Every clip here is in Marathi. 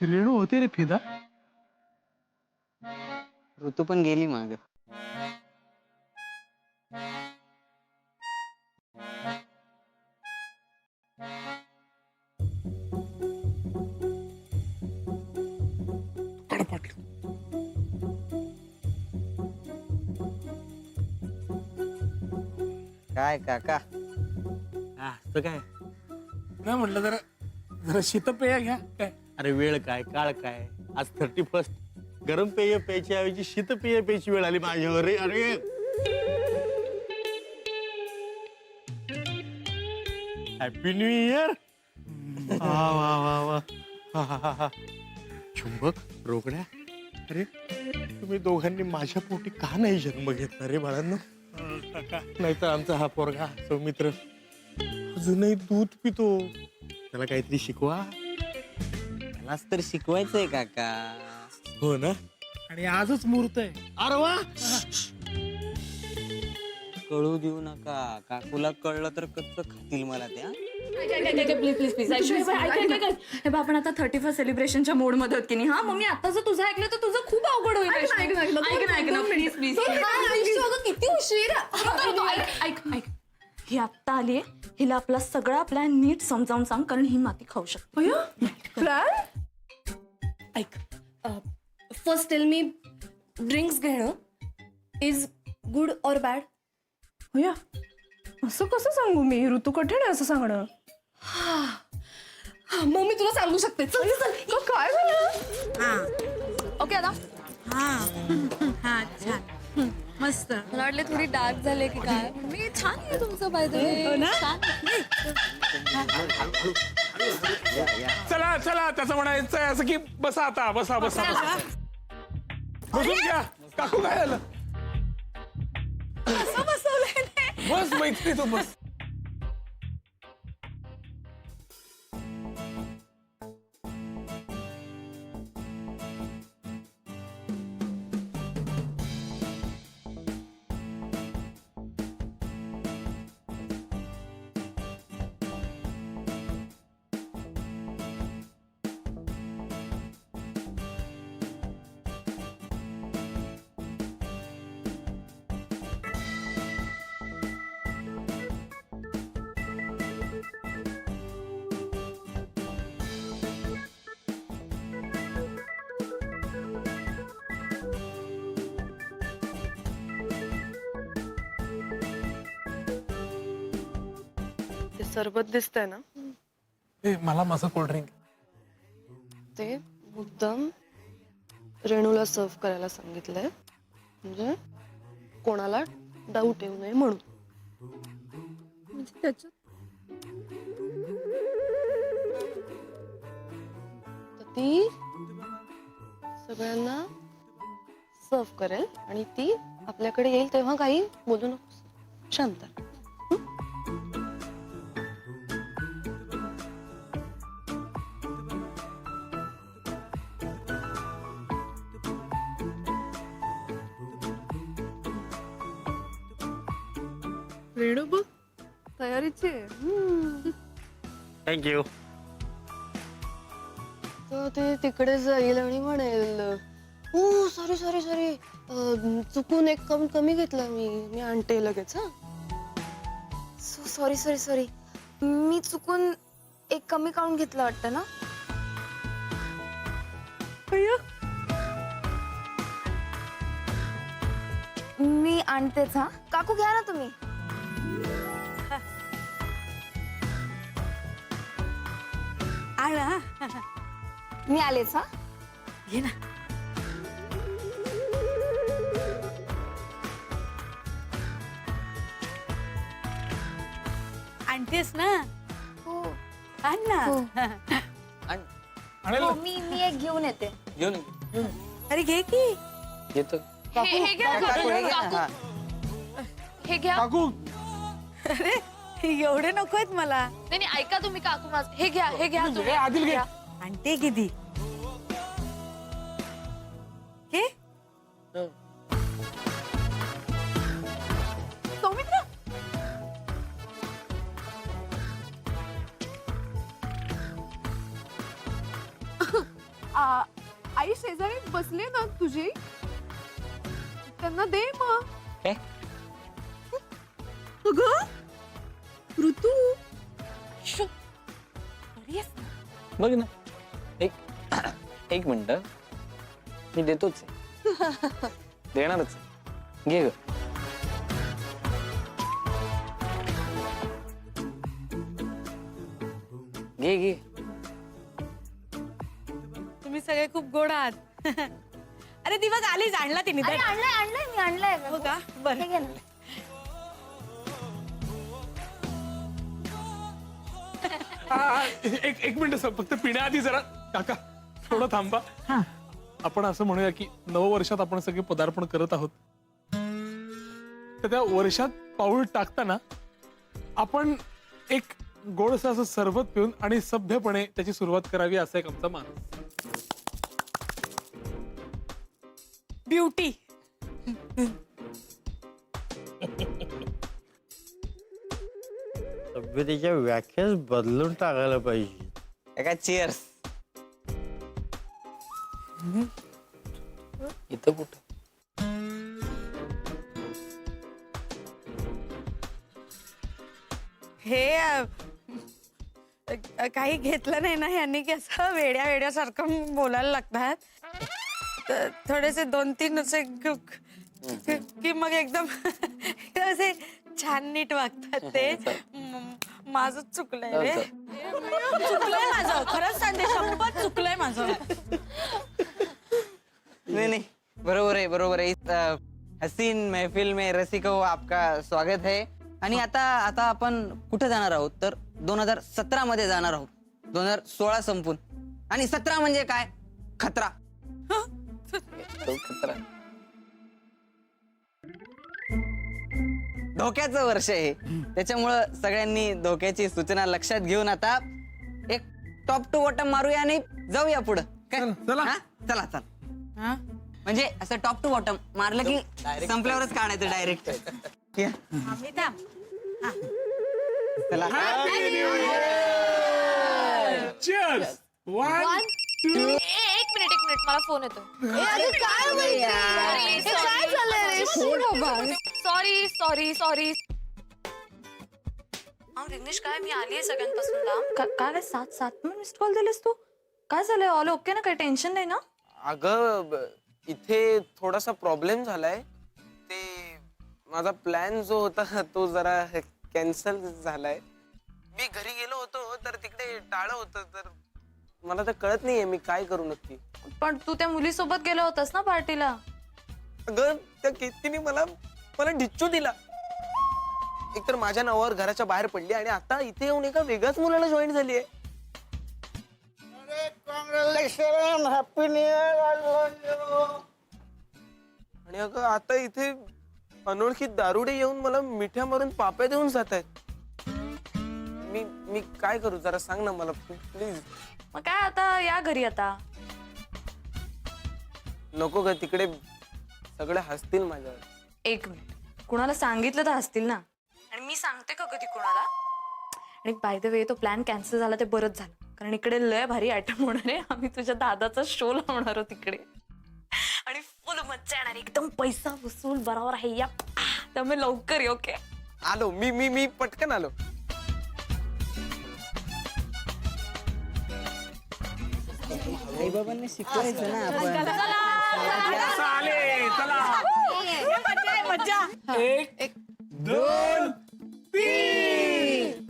रेणू होते रे फिदा. ऋतू पण गेली माग. काय काका? तर काय नाही म्हटलं जरा जरा शीतपेय घ्या काय. अरे वेळ काय काळ काय आज 31 गरम पेय प्यायची ऐवजी शीत पेय प्यायची वेळ आली माझ्यावर रे. अरे हॅपी न्यू इयर. वा वा वा वा. हा, हा, हा, हा. चुंबक रोकड्या. अरे तुम्ही दोघांनी माझ्या पोटी का नाही जन्म घेतला रे बाळांनो? नाहीतर आमचा हा पोरगा सौमित्र अजूनही दूध पितो. त्याला काहीतरी शिकवा. मलाच तर शिकवायचंय काका. हो ना. आणि आजच मुहूर्त आहे. अरे वा. कळू देऊ नका. काकूला कळलं तर कच्च खातील मला त्या. प्लीज प्लीज हे बा आपण आता 31 सेलिब्रेशनच्या मोड मध्ये होत की नाही. हा मग मी आता जर तुझं ऐकलं तर तुझं खूप अवघड होईल. ऐक ना प्लीज प्लीज. किती उशीर. ऐक ऐक ही आत्ता आलीये. हिला आपला सगळा प्लॅन नीट समजावून सांग कारण ही माती खाऊ शकते. प्लॅन ऐक. फर्स्ट टेल मी ड्रिंक्स घेणं इज गुड ऑर बॅड. होया असं कसं सांगू मी. ऋतू कठीण आहे असं सांगणं. मग मी तुला सांगू शकते. चल चल. काय झालं. ओके आता हा छान मस्त. मला वाटले थोडी डार्क झाले की काय. मी छान आहे तुमचं पाहिजे चला चला त्याचं म्हणायचं असं की बसा आता बसा बसा बसा. बसून घ्या. काकू काय झालं. असं बसवलंय बस मैत्री तू बस. ते सरबत दिसतंय ना. मला माझं कोल्ड्रिंक. ते मुद्दाम रेणूला सर्व करायला सांगितलंय म्हणजे कोणाला डाऊट येऊ नये म्हणून. म्हणजे त्याच्यात तर ती सगळ्यांना सर्व करेल आणि ती आपल्याकडे येईल तेव्हा काही बोलू नको. शांत राहा. रेणू बघ तयारीची आहे. थँक्यू. तर ते तिकडे जाईल आणि म्हणेल ओ सॉरी सॉरी सॉरी चुकून एक काउंट कमी घेतला मी आणते लगेच. हा सॉरी सॉरी सॉरी मी चुकून एक कमी काउंट घेतला वाटतं ना. मी आणतेच. हा काकू घ्या ना तुम्ही. आला मी आलेच. हा घे ना. आणतेस ना. हो आण ना. हो. आणेल हो मी एक घेऊन येते. घेऊन ये. अरे घे की. येतो. हे घ्या काकू, हे घ्या. हा. हे घ्या. काकू अरे एवढे नकोयत मला. नाही नाही ऐका तुम्ही काकू माझं हे घ्या तुम्ही. आदिल घे. आणते किती घे. सौमित्र आई शेजारी बसले ना तुझी, त्यांना दे मग. काय? अगं ऋतू, बघ ना, एक मिनिट, मी देतोच आहे. देणारच आहे. घे ग. घे घे. तुम्ही सगळे खूप गोड आहात. अरे ती बघ आली, जाणला तिने तर. आणलंय मी आणलंय हो का? बरं. हे घे ना. एक मिनिट सर, फक्त पिण्याआधी जरा काका थोडं थांबा. आपण असं म्हणूया की नववर्षात आपण सगळे पदार्पण करत आहोत, तर त्या वर्षात पाऊल टाकताना आपण एक गोडसं असं सरबत पिऊन आणि सभ्यपणे त्याची सुरुवात करावी, असा एक आमचा मानस. ब्युटी. सभ्यतेच्या व्याख्याच बदलून टाकायला पाहिजे. काय चिअर्स. इथं कुठं? हे काही घेतलं नाही ना यांनी की असं वेड्या वेड्यासारखं बोलायला लागतात. थोडेसे 2-3 असे की मग एकदम असे छान नीट वागतात ते. माझं चुकलंय रे, चुकलंय माझं, खरंच सांगते, शपथ चुकलंय माझं. नहीं, बरोबर आहे, बरोबर आहे. इस हसीन महफिल में रसिको आपका स्वागत है. आणि आता आपण कुठे जाणार आहोत तर 2017 मध्ये जाणार आहोत. 2016 संपून, आणि 17 म्हणजे काय? खतरा. तो खतरा, धोक्याचं वर्ष आहे. त्याच्यामुळं सगळ्यांनी धोक्याची सूचना लक्षात घेऊन आता एक टॉप टू बॉटम मारूया आणि जाऊया पुढं. काय? चला. हा? चला चला. म्हणजे असं टॉप टू बॉटम मारलं की संपल्यावरच काढायचं डायरेक्ट. आम्ही थांब. चला. Cheers. 1, 2. एक मिनिट मला फोन येतो. सॉरी. विघ्नेश, काय मी आलीये सगळ्यांपासून लांब. काय 7 मिनिट कॉल दिलेस तू? काय झालंय? ऑल ओके ना? काही टेन्शन नाही ना? अगं इथे थोडासा प्रॉब्लेम झालाय. ते माझा प्लॅन जो होता तो जरा कॅन्सल झालाय. मी घरी गेलो होतो तर तिकडे टाळं होतं, तर मला तर कळत नाहीये मी काय करू नक्की. पण तू त्या मुलीसोबत गेला होतास ना पार्टीला? अगं त्या कीर्तीने मला ढिच्चू दिला. एकतर माझ्या नावावर घराच्या बाहेर पडली आणि आता इथे येऊन एका वेगळ्याच मुलाला जॉईन झालीये. आणि अगं आता इथे अनोळखी दारुडे येऊन मला मिठ्या मारून पाप्या देऊन जात आहेत. मी काय करू जरा सांग ना मला प्लीज. मग काय आता या घरी आता. नको ग, तिकडे सगळे हसतील माझ्यावर. एक मिनिट, कुणाला सांगितलं तर हसतील ना. आणि मी सांगते का कधी कुणाला. आणि बाय द वे, तो प्लॅन कॅन्सल झाला ते बरंच झालं, कारण इकडे लय भारी आयटम होणार आहे. आम्ही तुझ्या दादाचा शो लावणार आहोत तिकडे, आणि फुल मज्जा येणार, एकदम पैसा वसूल बरोबर आहे या. त्यामुळे लवकर ये. ओके? आलो मी पटकन आलो. आई बाबांनी शिकवायचं ना आपण. चालेल, चला. मजा आहे, मजा. 1, 2, 3.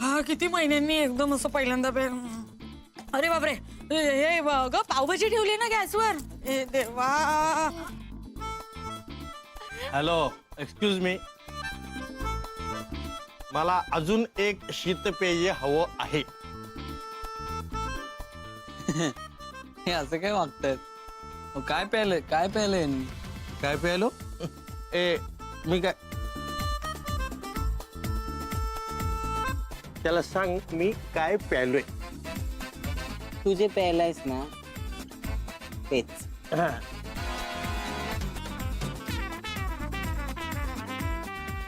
हा, किती महिन्यांनी एकदम असं पहिल्यांदा अरे बापरे, हे ग पावभाजी ठेवली ना गॅसवर. देवा. हॅलो, एक्सक्यूज मी, मला अजून एक शीतपेय हवं आहे. हे असं काय वागतायत? काय प्यायलंय यांनी? काय प्यायलो? मी काय, त्याला सांग मी काय प्यायलोय. तू जे प्यायलायस ना तेच.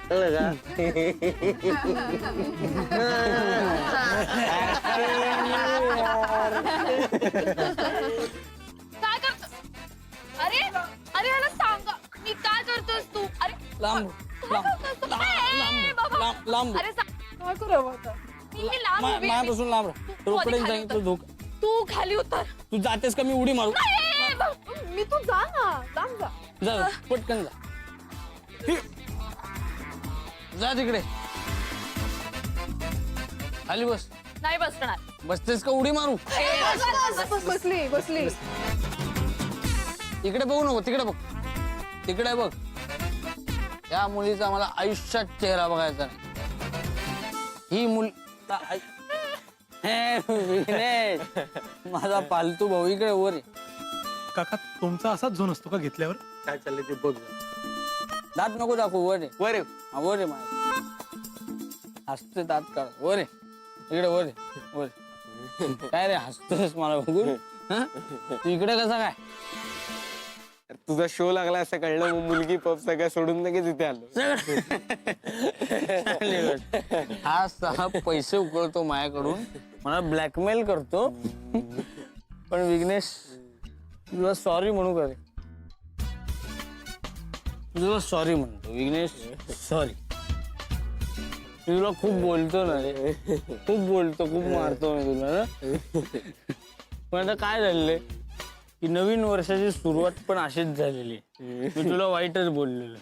कळलं का? काय करतो? अरे अरे याला सांग मी काय करतोस तू? अरे लांब काय करतोस तू? ए, बाबा. लांब अरे काय करावं आता? मी लांब उभी आहे. मायापासून लांब तू आधी रोकडे खाली सांगितलं उतर. धोक तू खाली उतर. तू जातेस का मी उडी मारू ए, बाबा. मी तू जा ना लांब जा. जा पटकन जा जा तिकडे खाली बस नाही बसणार. बसतेस का उडी मारू बसली बसली. इकडे बघू नको तिकडे बघ तिकडे बघ या मुलीचा मला आयुष्यात चेहरा बघायचा नाही ही मुल हे, विघ्नेश, माझा पालतू भाऊ इकडे वर आहे. काका तुमचा असाच झोन असतो का घेतल्यावर? काय चाललंय ते बघ. दात नको दाखवू वर आहे वर हा वर आहे माझ्या हसते दात काढ वर आहे इकडे वर आहे वर आहे. काय रे हसतोस मला बघून हा? तू इकडे कसा काय तुझा शो लागला असं कळलं मग मुलगी पप सगळं सोडून लगेच इथे आलो. चांगली गोष्ट. हा सहा पैसे उकळतो माझ्याकडून मला ब्लॅकमेल करतो पण विघ्नेश तुला सॉरी म्हणू का रे तुला सॉरी म्हणतो विघ्नेश सॉरी तुला खूप बोलतो ना रे खूप बोलतो खूप मारतो मी तुला ना पण आता काय झालेलं की नवीन वर्षाची सुरुवात पण अशीच झालेली आहे. मी तुला वाईटच बोललेलो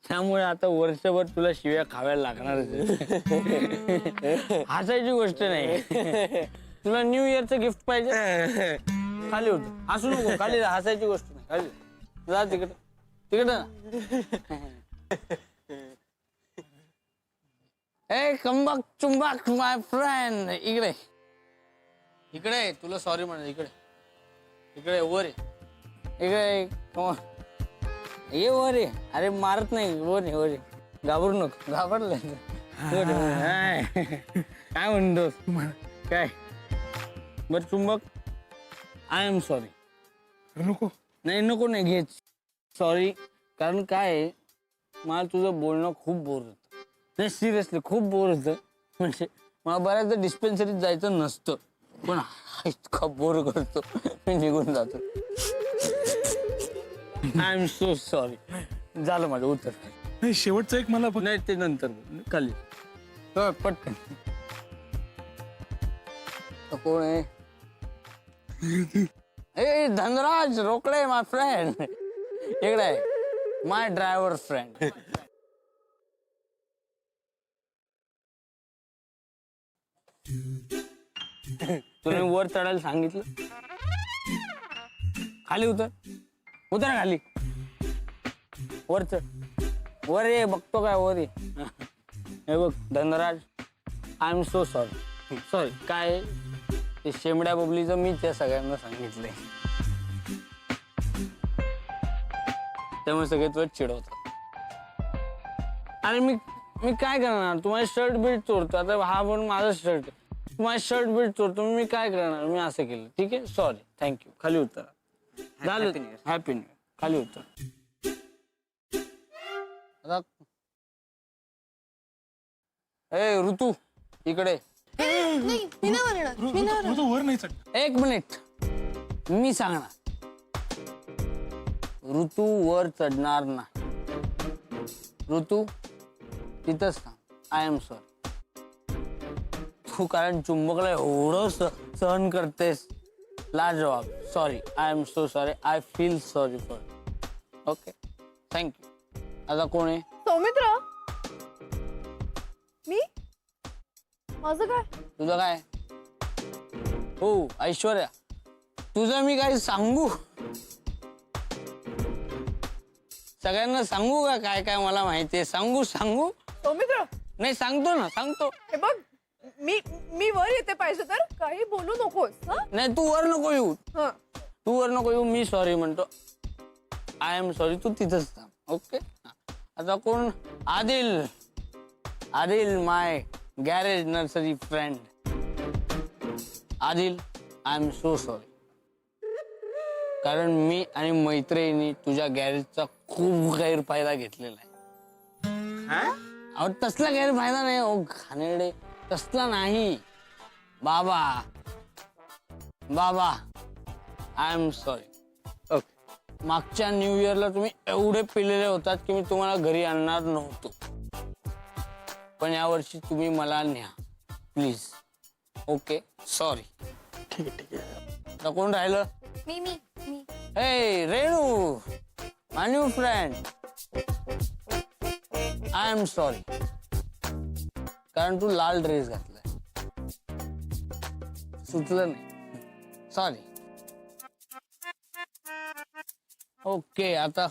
त्यामुळे आता वर्षभर तुला शिव्या खाव्याला लागणारच आहे. हसायची गोष्ट नाही तुला न्यू इयरचं गिफ्ट पाहिजे खाली होत हसू नको खाली हसायची गोष्ट नाही खाली जा तिकडे तिकडे ए कंबाक चुंबाक माय फ्रेंड इकडे इकडे तुला सॉरी म्हण इकडे इकडे वर आहे इकडे come on. ये वर आहे अरे मारत नाही वर आहे वर आहे घाबरू नको घाबरलं काय म्हणतोस काय बर चुंबक आय एम सॉरी नको नाही नको नाही घे सॉरी कारण काय आहे मला तुझं बोलणं खूप बोर होतं नाही सिरियसली खूप बोर होतं म्हणजे मला बऱ्याचदा डिस्पेन्सरीत जायचं नसतं पण हा इतका बोर करतो मी निघून जातो आय एम सो सॉरी झालं माझं उत्तर नाही शेवटचं एक मला फक्त नाही ते नंतर खाली हो, पटकन तो कोण आहे ए धनराज रोकडे माय फ्रेंड इकडे आहे माय ड्रायव्हर फ्रेंड तुला वर चढायला सांगितलं खाली उतर उतर खाली वर चढ वर ये बघतो काय वर ये हे बघ Dhanraj I am so sorry sorry काय ते शेमड्या बबलीचं मी त्या सगळ्यांना सांगितलंय त्यामुळे सगळे तुला चिडवतात अरे मी काय करणार तुम्हाला शर्ट बीट चोरतो आता हा पण माझा शर्ट आहे तुम्हाला शर्ट बीट चोरतो मी काय करणार मी असं केलं ठीक आहे सॉरी थँक्यू खाली उतरा झालं हॅपी न्यू खाली उतर आता ए ऋतू इकडे नाही मी नाही म्हणणार मी नाही तुझं वर नाही चढ. एक मिनिट मी सांगणार ऋतू वर चढणार नाही ऋतू तिथंच थांब आय एम सॉरी तू कारण चुंबकला एवढं सहन करतेस लाजवाब sorry I am so sorry I feel sorry for okay thank you आता कोण आहे सौमित्र मी माझं काय तुझं काय हो ऐश्वर्या तुझं मी काही सांगू सगळ्यांना सांगू का काय काय मला माहितीये सांगू सौमित्र नाही सांगतो ना सांगतो हे बघ मी वर येते पाहिजे तर काही बोलू नकोस नाही तू वर नको येऊ हा तू वर नको येऊ मी सॉरी म्हणतो आय एम सॉरी तू तिथंच थांब ओके आता कोण Adil my garage nursery friend Adil I am so sorry कारण मी आणि मैत्रिणी तुझ्या गॅरेजचा खूप गैरफायदा घेतलेला आहे अहो तसला गैरफायदा नाही हो घाणेरडे, तसला नाही. बाबा बाबा आय एम सॉरी. ओके. मागच्या न्यू इयरला तुम्ही एवढे पिलेले होतात की मी तुम्हाला घरी आणणार नव्हतो, पण यावर्षी तुम्ही मला न्या प्लीज. Okay sorry. ठीक आहे ठीक आहे. आता कोण राहिलं? मी Hey, Renu, my new friend. I am sorry. कारण तू लाल ड्रेस घातलाय, सुचलं नाही. सॉरी. ओके आता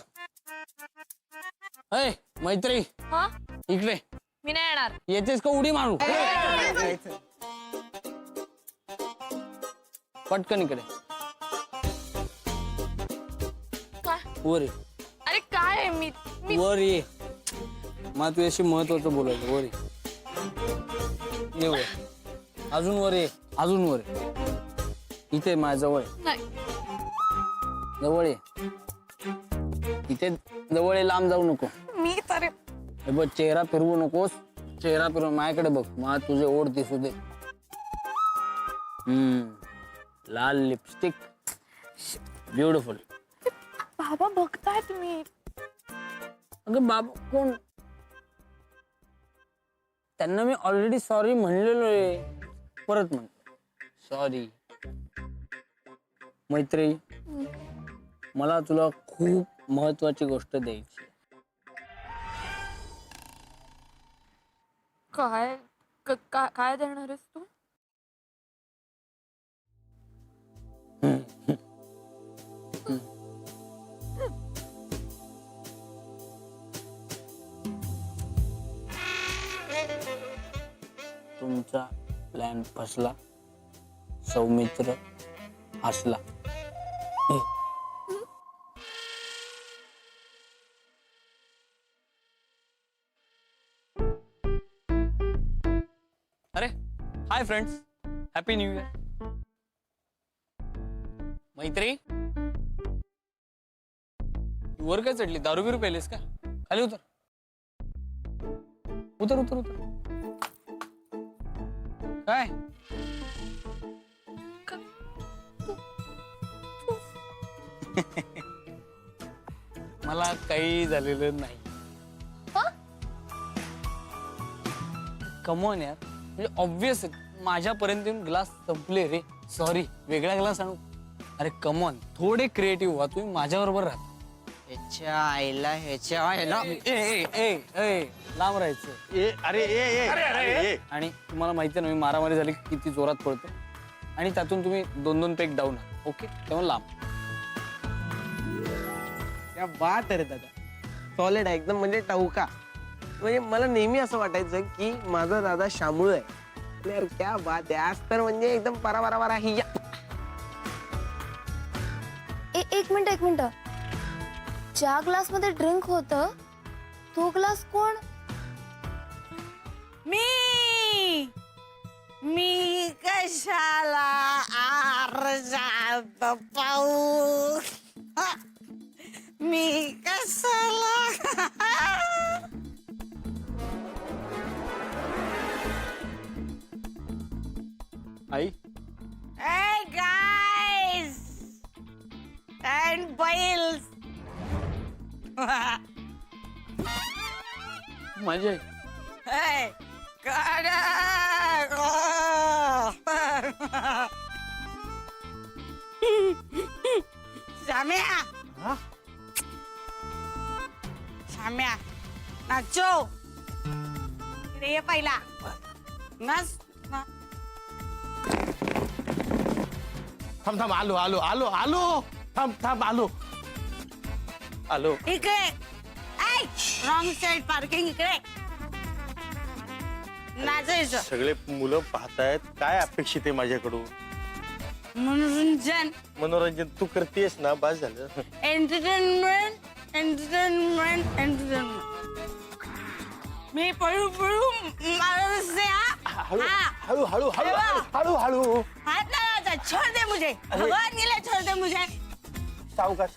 hey, मैत्री हा इकडे मी नाही येणार. येतेस का उडी मारू? पटकन इकडे काय? वर ये. अरे काय आहे? मी वर ये. मला तुझ्याशी महत्वाचं बोलायचं. वर ये. वर. अजून वर ये. अजून वर ये. इथे माझ्याजवळ ये. नाही. जवळ ये. इथे जवळ ये, लांब जाऊ नको. मी तर हे बघ, चेहरा फिरवू नकोस. चेहरा फिरव, माझ्याकडे बघ. मला तुझे ओठ दिसू दे. लाल लिपस्टिक, ब्युटिफुल. बाबा बघताय तुम्ही. अगं बाबा कोण? त्यांना मी ऑलरेडी सॉरी म्हणलेलो आहे. परत म्हण सॉरी. मैत्री, मला तुला खूप महत्वाची गोष्ट द्यायची. काय काय देणार आहेस तू? तुमचा प्लॅन फसला. सौमित्र हसला. अरे hi friends, happy new year. मैत्री, वर काय चढली? दारू बिरू पेलेस का? खाली उतर. उतर उतर उतर. काय? मला काही झालेलं नाही. कमॉन यार, म्हणजे ऑब्विस माझ्यापर्यंत येऊन ग्लास संपले रे. सॉरी, वेगळा ग्लास आणू? अरे कमॉन, थोडे क्रिएटिव्ह व्हा. तुम्ही माझ्या बरोबर राहा. ह्याच्या आईला लांब राहायचं. ए अरे ए. आणि तुम्हाला माहिती नाही, मारामारी झाली किती जोरात पडतो. आणि त्यातून तुम्ही 2-2 पेक डाऊन. ओके, तेव्हा लांब. क्या बात आहे रे दादा, सॉलिड आहे एकदम, म्हणजे टवका. म्हणजे मला नेहमी असं वाटायचं की माझा दादा शामूळ आहे. यार क्या बात आहे, आज तर म्हणजे एकदम परा ही. एक मिनिट. ज्या ग्लास मध्ये ड्रिंक होत तो ग्लास कोण? मी कशाला आरशात पाहू? मी कशाला? आई, Hey guys and boys. मजा आहे. Hey, Samia, Nacho, इकडे ये पहिला. नस थांब आलो आलो आलो आलो. थांब आलो. इकडे. रॉंग साइड पार्किंग इकडे. नाचायचं. सगळे मुलं पाहतायत, काय अपेक्षित आहे माझ्याकडून? मनोरंजन तू करतेस ना, बस झालं. एंटरटेनमेंट. मी पळू हळू. हाथ ना लाजा, छोड़ दे मुझे. भगवान के लिए छोड़ दे मुझे. सावकाश.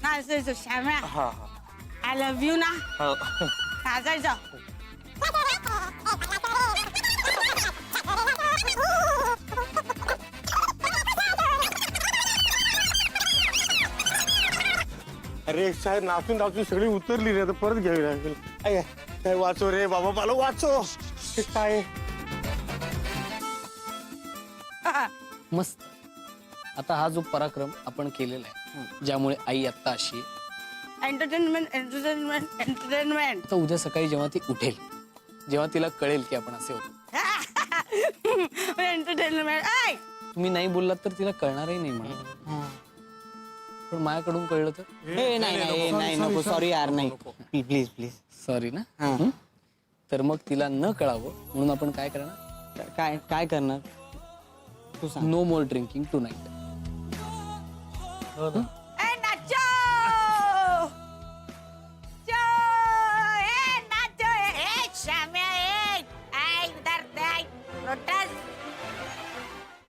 नाचायचं. श्याम्या, हा आय लव्ह यू ना. हसायचं. अरे साहेब नाचून नाचून सगळी उतरली रे, आता परत घ्यावी लागेल. आय, काय वाचो रे बाबा, मला वाचो. हे काय मस्त. आता हा जो पराक्रम आपण केलेला आहे, ज्यामुळे आई आता अशी एंटरटेनमेंट एंटरटेनमेंट एंटरटेनमेंट. आता उद्या सकाळी जेव्हा ती उठेल, जेव्हा तिला कळेल की आपण असे होतो, एंटरटेनमेंट. तुम्ही नाही बोललात तर तिला कळणारही नाही म्हणा. पण माझ्याकडून कळलं तर नाही नको सॉरी यार नाही प्लीज प्लीज. सॉरी ना. हं? तर मग तिला न कळावं म्हणून आपण काय करणार, काय काय करणार तू सांग. No more drinking to night.